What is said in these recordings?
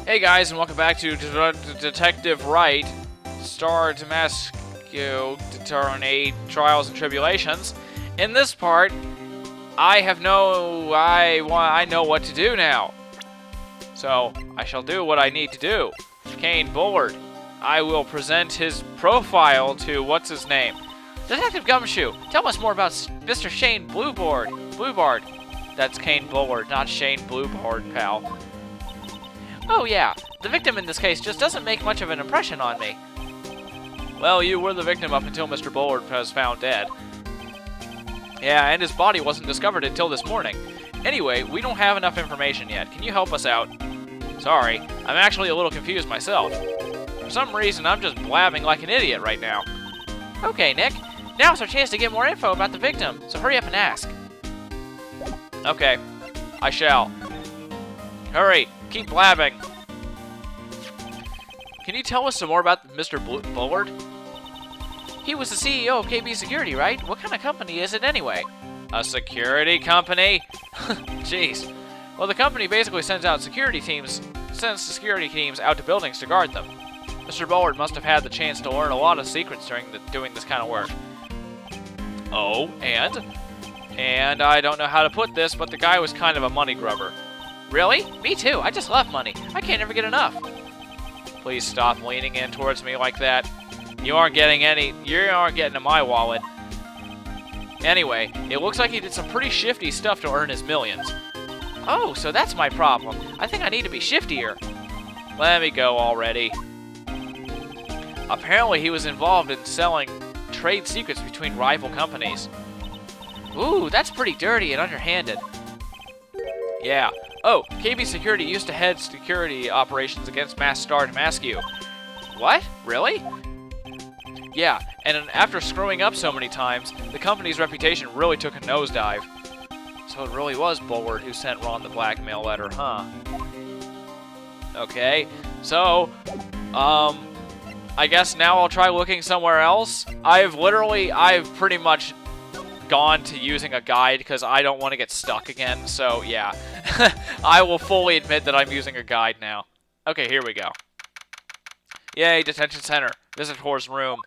Hey guys, and welcome back to Detective Wright, star Damascus, Determinate Trials and Tribulations. In this part, I know what to do now. So, I shall do what I need to do. Kane Bullard. I will present his profile to what's-his-name. Detective Gumshoe, tell us more about Mr. Shane Bluebard. That's Kane Bullard, not Shane Bluebard, pal. Oh yeah, the victim in this case just doesn't make much of an impression on me. Well, you were the victim up until Mr. Bullard was found dead. Yeah, and his body wasn't discovered until this morning. Anyway, we don't have enough information yet. Can you help us out? Sorry, I'm actually a little confused myself. For some reason, I'm just blabbing like an idiot right now. Okay, Nick. Now's our chance to get more info about the victim, so hurry up and ask. Okay, I shall. Hurry, keep blabbing. Can you tell us some more about Mr. Bullard? He was the CEO of KB Security, right? What kind of company is it anyway? A security company? Jeez. Well, the company basically sends security teams out to buildings to guard them. Mr. Bullard must have had the chance to learn a lot of secrets during doing this kind of work. Oh, and I don't know how to put this, but the guy was kind of a money grubber. Really? Me too. I just love money. I can't ever get enough. Please stop leaning in towards me like that. You aren't getting to my wallet. Anyway, it looks like he did some pretty shifty stuff to earn his millions. Oh, so that's my problem. I think I need to be shiftier. Let me go already. Apparently he was involved in selling trade secrets between rival companies. Ooh, that's pretty dirty and underhanded. Yeah. Oh, KB Security used to head security operations against Star Damascus. What? Really? Yeah, and after screwing up so many times, the company's reputation really took a nosedive. So it really was Bullard who sent Ron the blackmail letter, huh? Okay, so, I guess now I'll try looking somewhere else. I've pretty much gone to using a guide because I don't want to get stuck again, so yeah. I will fully admit that I'm using a guide now. Okay, here we go. Yay, detention center. Visitor's room.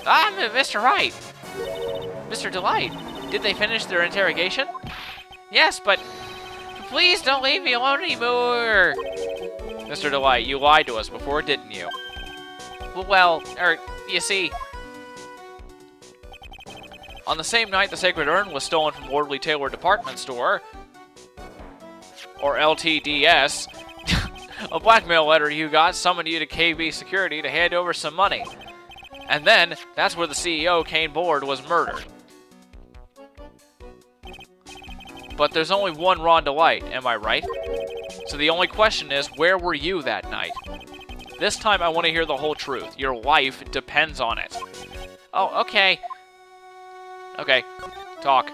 Ah, Mr. Wright. Mr. Delight. Did they finish their interrogation? Yes, but please don't leave me alone anymore. Mr. Delight, you lied to us before, didn't you? Well, you see, on the same night the Sacred Urn was stolen from Wardley Taylor Department Store, or LTDS, a blackmail letter you got summoned you to KB Security to hand over some money. And then, that's where the CEO, Kane Bullard, was murdered. But there's only one Ron Delight, am I right? So the only question is, where were you that night? This time I want to hear the whole truth. Your life depends on it. Oh, okay. Okay, talk.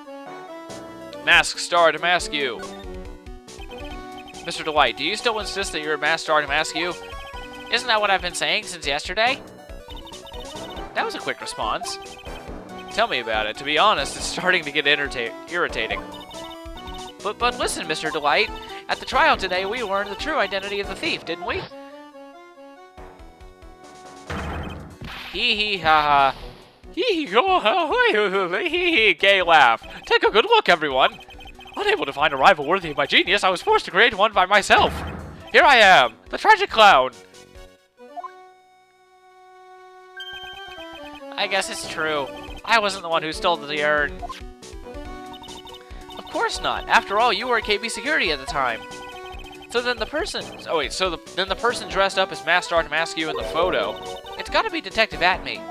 Masked Star Damascus. Mr. Delight, do you still insist that you're a Masked Star Damascus? Isn't that what I've been saying since yesterday? That was a quick response. Tell me about it. To be honest, it's starting to get irritating. But listen, Mr. Delight. At the trial today, we learned the true identity of the thief, didn't we? Hee hee ha ha. Hee hee ho ho hee hee gay laugh. Take a good look, everyone. Unable to find a rival worthy of my genius, I was forced to create one by myself. Here I am, the tragic clown. I guess it's true. I wasn't the one who stole the urn. Of course not. After all, you were at KB Security at the time. So then the person... Oh wait, then the person dressed up as Masked Star Damascus in the photo. It's gotta be Detective Atme.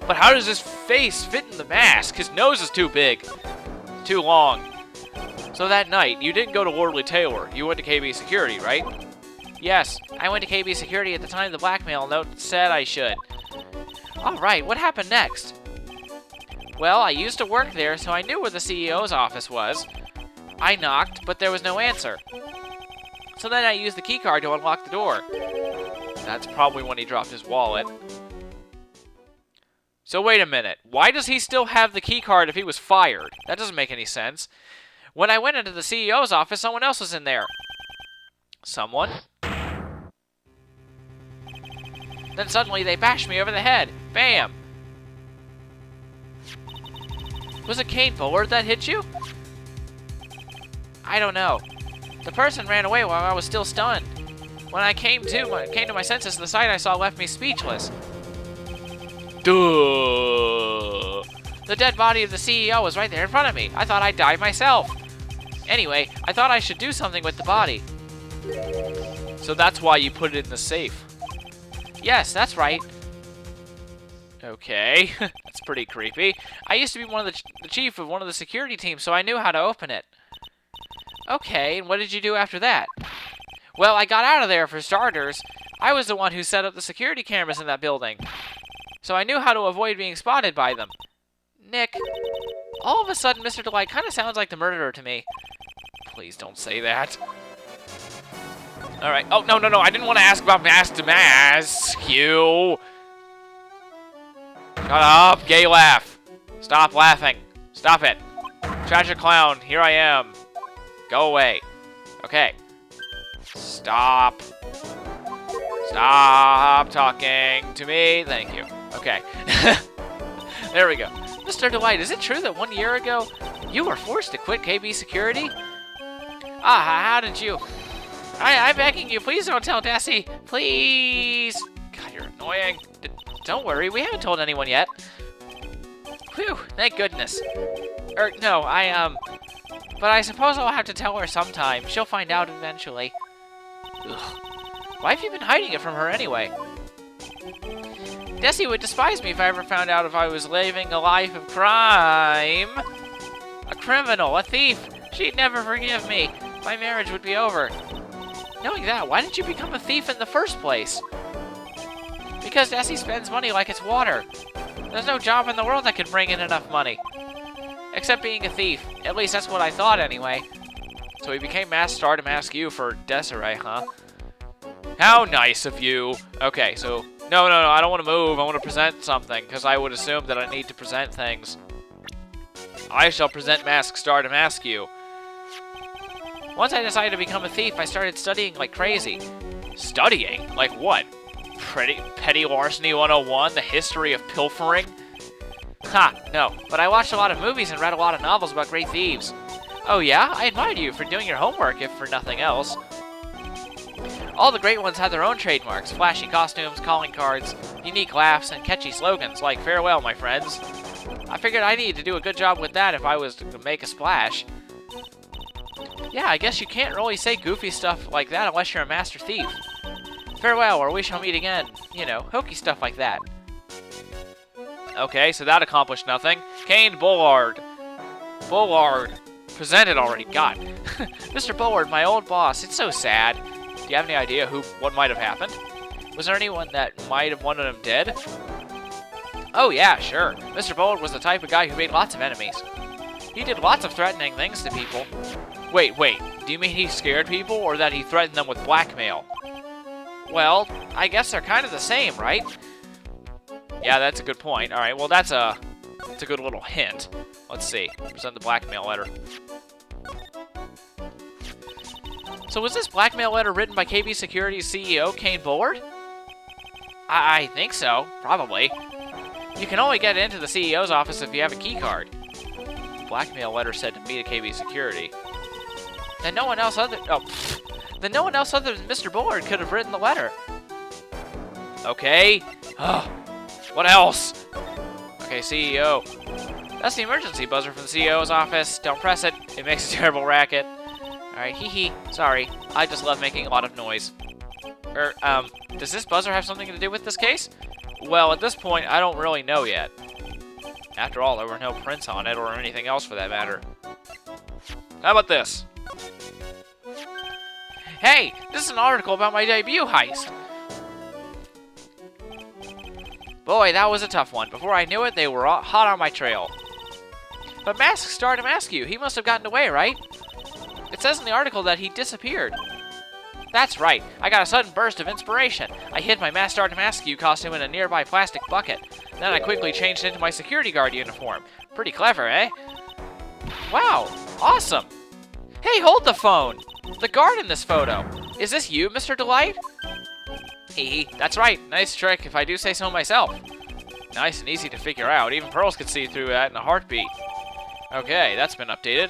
But how does his face fit in the mask? His nose is too big. Too long. So that night, you didn't go to Wardley Taylor. You went to KB Security, right? Yes, I went to KB Security at the time the blackmail note said I should. Alright, what happened next? Well, I used to work there, so I knew where the CEO's office was. I knocked, but there was no answer. So then I used the keycard to unlock the door. That's probably when he dropped his wallet. So wait a minute, why does he still have the keycard if he was fired? That doesn't make any sense. When I went into the CEO's office, someone else was in there. Someone. Then suddenly they bashed me over the head. Bam! Was it Kane Bullard that hit you? I don't know. The person ran away while I was still stunned. When I came to my senses, the sight I saw left me speechless. Duh! The dead body of the CEO was right there in front of me. I thought I'd died myself. Anyway, I thought I should do something with the body. So that's why you put it in the safe. Yes, that's right. Okay, that's pretty creepy. I used to be one of the chief of one of the security teams, so I knew how to open it. Okay, and what did you do after that? Well, I got out of there for starters. I was the one who set up the security cameras in that building. So I knew how to avoid being spotted by them. Nick, all of a sudden Mr. Delight kind of sounds like the murderer to me. Please don't say that. Alright, oh, no, I didn't want to ask about Mask to Mask, you. Shut up, gay laugh. Stop laughing. Stop it. Tragic clown, here I am. Go away. Okay. Stop. Stop talking to me. Thank you. Okay. There we go. Mr. Delight, is it true that 1 year ago you were forced to quit KB Security? How did you? I'm begging you, please don't tell Desi. Please. God, you're annoying. Don't worry, we haven't told anyone yet. Whew, thank goodness. No, but I suppose I'll have to tell her sometime. She'll find out eventually. Ugh. Why have you been hiding it from her anyway? Desi would despise me if I ever found out if I was living a life of crime. A criminal, a thief. She'd never forgive me. My marriage would be over. Knowing that, why didn't you become a thief in the first place? Because Desi spends money like it's water. There's no job in the world that could bring in enough money. Except being a thief. At least that's what I thought anyway. So he became Masked Star to mask you for Desiree, huh? How nice of you. Okay, so... No, I don't want to move. I want to present something, because I would assume that I need to present things. I shall present Masked Star to mask you. Once I decided to become a thief, I started studying like crazy. Studying? Like what? Petty Larceny 101? The history of pilfering? Ha, no. But I watched a lot of movies and read a lot of novels about great thieves. Oh yeah? I admired you for doing your homework, if for nothing else. All the great ones had their own trademarks. Flashy costumes, calling cards, unique laughs, and catchy slogans like, "Farewell, my friends." I figured I needed to do a good job with that if I was to make a splash. Yeah, I guess you can't really say goofy stuff like that unless you're a master thief. Farewell, or we shall meet again. You know, hokey stuff like that. Okay, so that accomplished nothing. Kane Bullard. Bullard. Presented already. God. Mr. Bullard, my old boss. It's so sad. Do you have any idea what might have happened? Was there anyone that might have wanted him dead? Oh yeah, sure. Mr. Bullard was the type of guy who made lots of enemies. He did lots of threatening things to people. Wait. Do you mean he scared people, or that he threatened them with blackmail? Well, I guess they're kind of the same, right? Yeah, that's a good point. Alright, well that's a good little hint. Let's see. Present the blackmail letter. So was this blackmail letter written by KB Security's CEO, Kane Bullard? I think so. Probably. You can only get into the CEO's office if you have a key card. Blackmail letter said to me to KB Security. Then no one else other than Mr. Bullard could have written the letter. Okay. What else? Okay, CEO. That's the emergency buzzer from the CEO's office. Don't press it. It makes a terrible racket. Alright, hee. Sorry. I just love making a lot of noise. Does this buzzer have something to do with this case? Well, at this point, I don't really know yet. After all, there were no prints on it, or anything else for that matter. How about this? Hey, this is an article about my debut heist. Boy, that was a tough one. Before I knew it, they were all hot on my trail. But Masked Star to mask you. He must have gotten away, right? It says in the article that he disappeared. That's right. I got a sudden burst of inspiration. I hid my Masked Star to mask you costume in a nearby plastic bucket. Then I quickly changed into my security guard uniform. Pretty clever, eh? Wow, awesome. Hey, hold the phone. The guard in this photo. Is this you, Mr. Delight? Hee, that's right. Nice trick, if I do say so myself. Nice and easy to figure out. Even pearls could see through that in a heartbeat. Okay, that's been updated.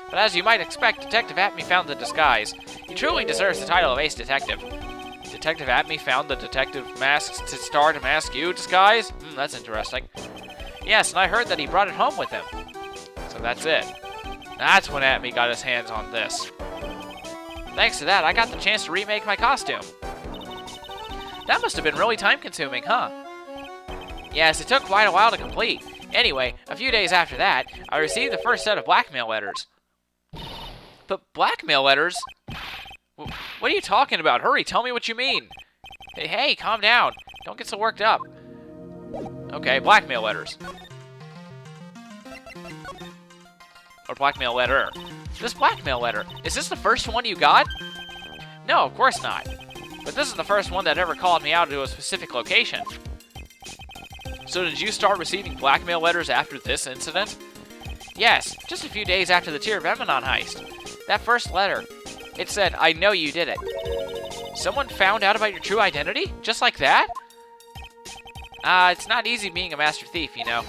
But as you might expect, Detective Atme found the disguise. He truly deserves the title of Ace Detective. Detective Atme found the detective masks to star to mask you disguise? That's interesting. Yes, and I heard that he brought it home with him. So that's it. That's when Atme got his hands on this. Thanks to that, I got the chance to remake my costume. That must have been really time-consuming, huh? Yes, it took quite a while to complete. Anyway, a few days after that, I received the first set of blackmail letters. But blackmail letters? What are you talking about? Hurry, tell me what you mean. Hey, calm down. Don't get so worked up. Okay, blackmail letters. Or blackmail letter. This blackmail letter, is this the first one you got? No, of course not. But this is the first one that ever called me out to a specific location. So did you start receiving blackmail letters after this incident? Yes, just a few days after the Tear of Emanon heist. That first letter, it said, I know you did it. Someone found out about your true identity? Just like that? It's not easy being a master thief, you know.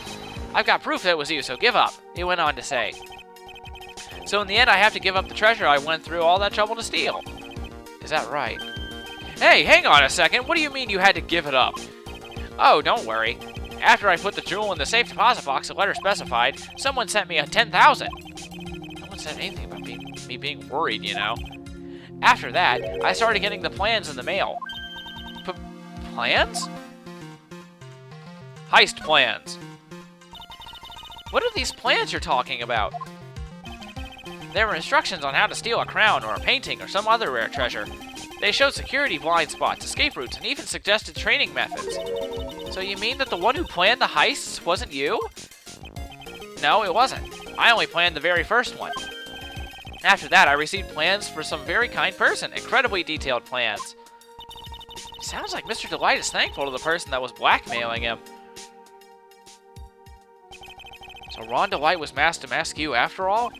I've got proof that it was you, so give up, it went on to say. So in the end, I have to give up the treasure I went through all that trouble to steal. Is that right? Hey, hang on a second. What do you mean you had to give it up? Oh, don't worry. After I put the jewel in the safe deposit box the letter specified, someone sent me a 10,000. No one said anything about me being worried, you know. After that, I started getting the plans in the mail. Plans? Heist plans. What are these plans you're talking about? There were instructions on how to steal a crown or a painting or some other rare treasure. They showed security blind spots, escape routes, and even suggested training methods. So you mean that the one who planned the heists wasn't you? No, it wasn't. I only planned the very first one. After that, I received plans for some very kind person, incredibly detailed plans. Sounds like Mr. Delight is thankful to the person that was blackmailing him. So Ron Delight was masked to mask you after all?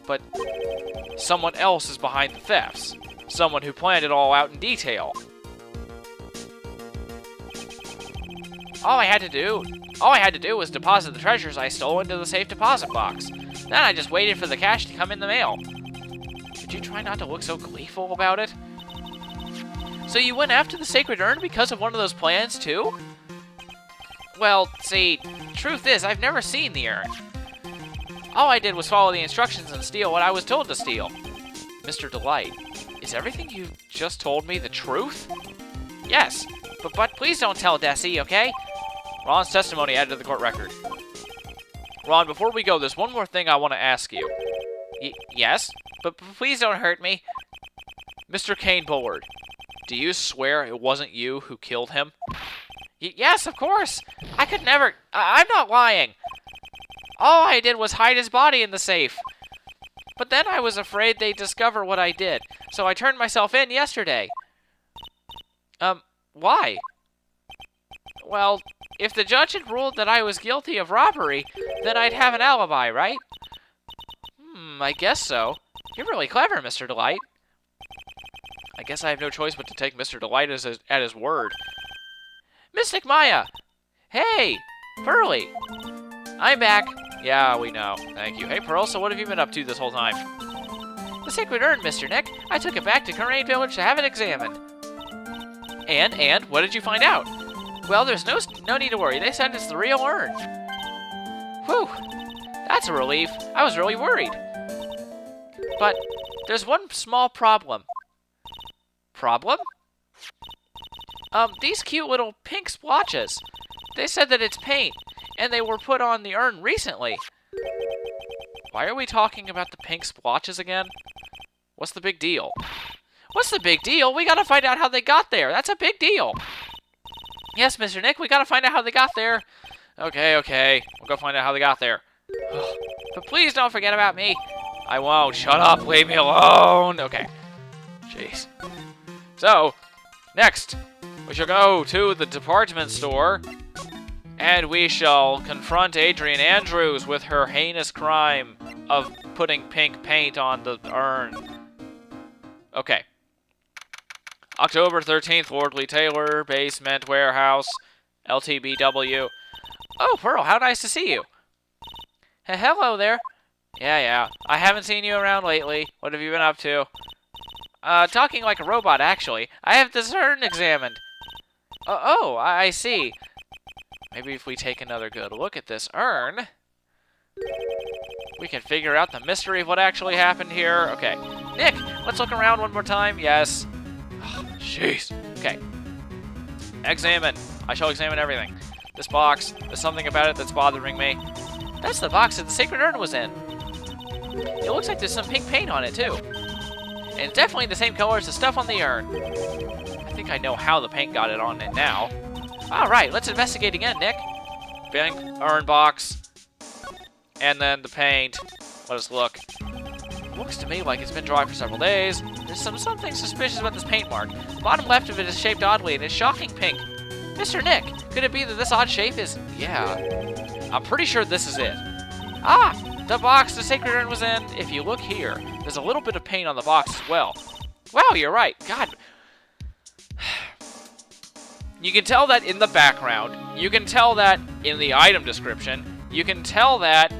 But someone else is behind the thefts. Someone who planned it all out in detail. All I had to do was deposit the treasures I stole into the safe deposit box. Then I just waited for the cash to come in the mail. Did you try not to look so gleeful about it? So you went after the sacred urn because of one of those plans too? Well, see, truth is, I've never seen the urn. All I did was follow the instructions and steal what I was told to steal. Mr. Delight, is everything you just told me the truth? Yes, but please don't tell Desi, okay? Ron's testimony added to the court record. Ron, before we go, there's one more thing I want to ask you. Yes? But please don't hurt me. Mr. Kane Bullard, do you swear it wasn't you who killed him? Yes, of course. I could never... I'm not lying. All I did was hide his body in the safe. But then I was afraid they'd discover what I did, so I turned myself in yesterday. Why? Well, if the judge had ruled that I was guilty of robbery, then I'd have an alibi, right? I guess so. You're really clever, Mr. Delight. I guess I have no choice but to take Mr. Delight at his word. Mystic Maya! Hey! Pearly! I'm back. Yeah, we know. Thank you. Hey, Pearl, so what have you been up to this whole time? The sacred urn, Mr. Nick. I took it back to Corain Village to have it examined. And, what did you find out? Well, there's no need to worry. They said it's the real urn. Whew. That's a relief. I was really worried. But there's one small problem. Problem? These cute little pink splotches. They said that it's paint, and they were put on the urn recently. Why are we talking about the pink splotches again? What's the big deal? What's the big deal? We gotta find out how they got there. That's a big deal. Yes, Mr. Nick, we gotta find out how they got there. Okay. We'll go find out how they got there. But please don't forget about me. I won't. Shut up. Leave me alone. Okay. Jeez. So, next, we shall go to the department store, and we shall confront Adrian Andrews with her heinous crime of putting pink paint on the urn. Okay. October 13th, Wardley Taylor, Basement Warehouse, LTBW. Oh, Pearl, how nice to see you. Hello there. Yeah. I haven't seen you around lately. What have you been up to? Talking like a robot, actually. I have this urn examined. Oh, I see. Maybe if we take another good look at this urn, we can figure out the mystery of what actually happened here. Okay. Nick, let's look around one more time. Yes. Jeez. Okay. Examine. I shall examine everything. This box, there's something about it that's bothering me. That's the box that the sacred urn was in. It looks like there's some pink paint on it, too. And it's definitely the same color as the stuff on the urn. I think I know how the paint got it on it now. Alright, let's investigate again, Nick. Pink urn box. And then the paint. Let us look. Looks to me like it's been dry for several days. There's something suspicious about this paint mark. The bottom left of it is shaped oddly and it's shocking pink. Mr. Nick, could it be that this odd shape is... Yeah. I'm pretty sure this is it. The box the sacred urn was in. If you look here, there's a little bit of paint on the box as well. Wow, you're right. God. You can tell that in the background. You can tell that in the item description. You can tell that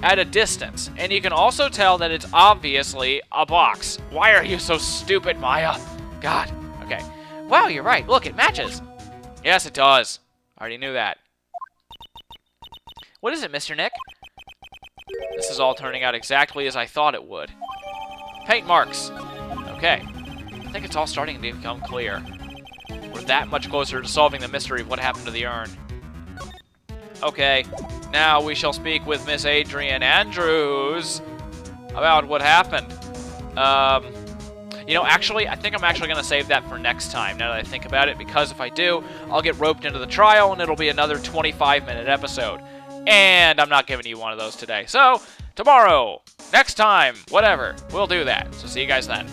at a distance. And you can also tell that it's obviously a box. Why are you so stupid, Maya? God. Okay. Wow, you're right. Look, it matches. Yes, it does. I already knew that. What is it, Mr. Nick? This is all turning out exactly as I thought it would. Paint marks. Okay. I think it's all starting to become clear. We're that much closer to solving the mystery of what happened to the urn. Okay. Now we shall speak with Miss Adrian Andrews about what happened. You know, actually, I think I'm actually going to save that for next time, now that I think about it, because if I do, I'll get roped into the trial, and it'll be another 25-minute episode. And I'm not giving you one of those today. So, tomorrow, next time, whatever, we'll do that. So see you guys then.